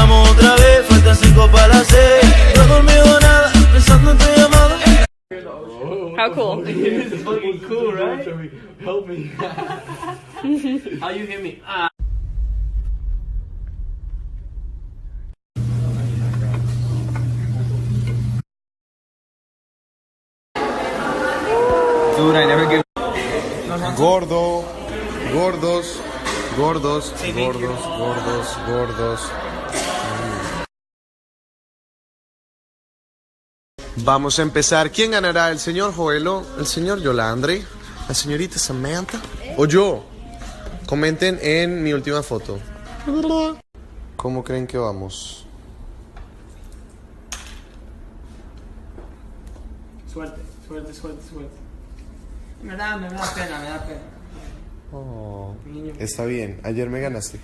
Vamos otra vez, faltan 5 para las 6. No he dormido nada, pensando en tu llamada. How cool. This is fucking cool, right? Help me. How you hear me? Dude, I never give. Gordo, gordos, gordos, gordos, gordos, gordos. Vamos a empezar. ¿Quién ganará? ¿El señor Joelo? ¿El señor Yolandri? ¿La señorita Samantha? ¿O yo? Comenten en mi última foto. ¿Cómo creen que vamos? Suerte, suerte, suerte, suerte. Me da pena. Oh, está bien, ayer me ganaste.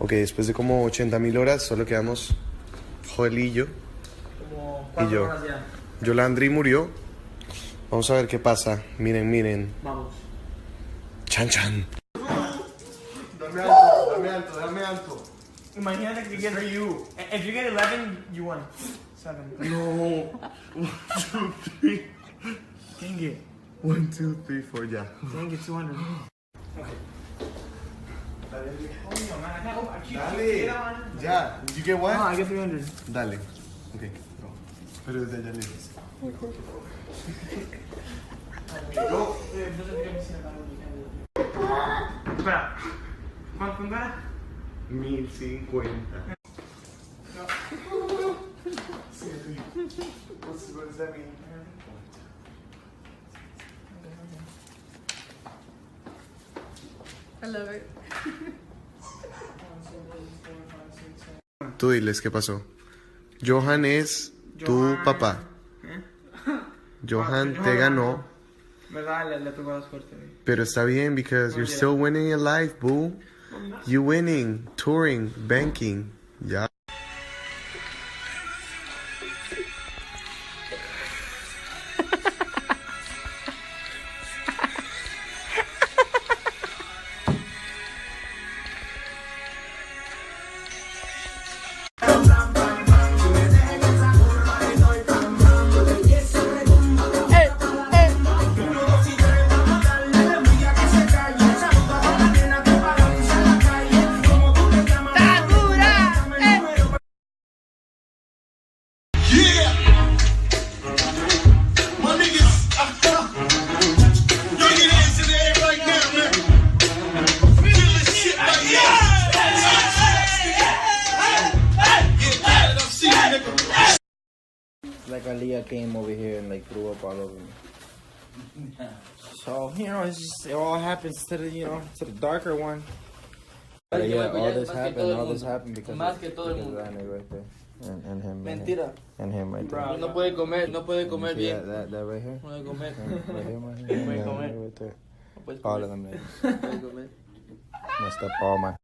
Ok, después de como 80.000 horas, solo quedamos Joelillo y yo. Yolandri murió. Vamos a ver qué pasa. Miren, miren. Vamos. Chan, chan. Dame alto. Imagínate que get you. If you get 11, you won. 7. No. 1, 2, 3. Dang it. 1, 2, 3, 4, ya. Dang it, 200. Okay. Dale. Ya. You get what? No, I get 300. Dale. Ok. No. Pero desde allá lejos. Go. Espera. ¿Cuánto era? 1050. What does that mean? I love it. Tú diles qué pasó. Johan es tu papá. Johan te ganó. ¿Verdad? Le pegó la suerte. Pero está bien, because you're still winning in life, boo. You winning, touring, banking. Ya. Like Aaliyah came over here and like threw up all over me. So, you know, it's just, it all happens to the, you know, to the darker one. But yeah, all this happened because of Annie right there. And him. Mentira. And him right there. No puede comer bien. That right here? No puede comer. Right here, right there. All of them niggas. Messed up all my...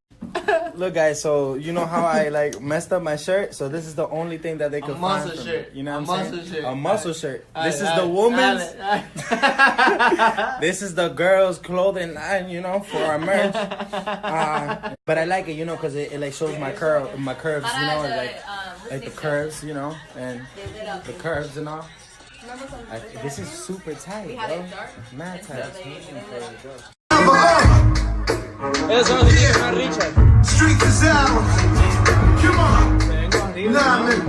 Look, guys, so you know how I like messed up my shirt? So this is the only thing that they could find from me. You know what I'm saying? A muscle shirt. This is the woman's. This is the girls' clothing line, you know, for our merch. But I like it, you know, because it like shows my curves, you know, like the curves, you know, and the curves and all. This is super tight, bro. It's mad tight. Esos son los que más Richard. Street is ours. Come on. Nah, man.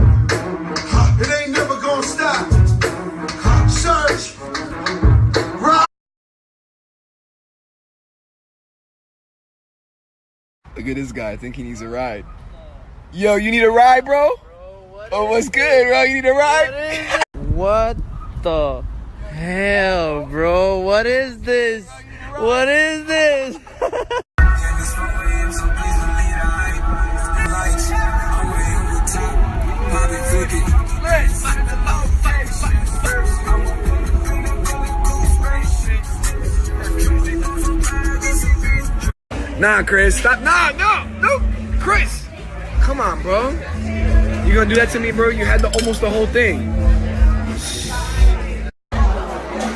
It ain't never gonna stop. Search. Rock. Look at this guy. I think he needs a ride. Yo, you need a ride, bro? Oh, what's good, bro? You need a ride? What the hell, bro? What is this? What is this? Nah, Chris, stop. No, Chris. Come on, bro. You gonna do that to me, bro? You had almost the whole thing.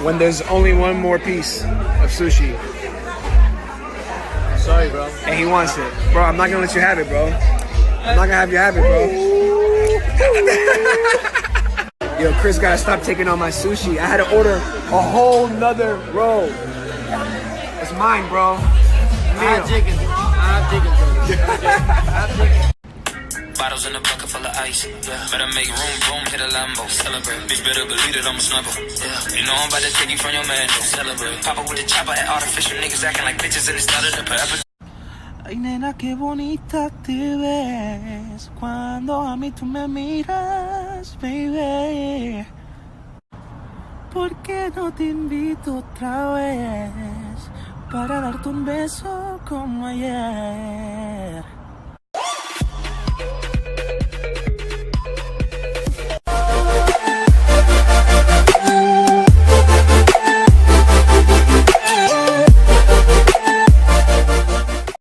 When there's only one more piece of sushi. Sorry, bro. And he wants it. Bro, I'm not gonna let you have it, bro. I'm not gonna have you have it, bro. Yo, Chris gotta stop taking on my sushi. I had to order a whole nother roll. It's mine, bro. I'm chicken. Bottles in a bucket full of ice. Yeah. Better make room, boom, hit a Lambo. Celebrate. Bitch, better believe it, I'm a snubble. Yeah. You know I'm about to take you from your man, don't celebrate. Papa with the chopper at artificial niggas acting like bitches and it started to pepper. Ay, nena, qué bonita te ves cuando a mí tú me miras, baby. ¿Por qué no te invito otra vez para darte un beso como ayer?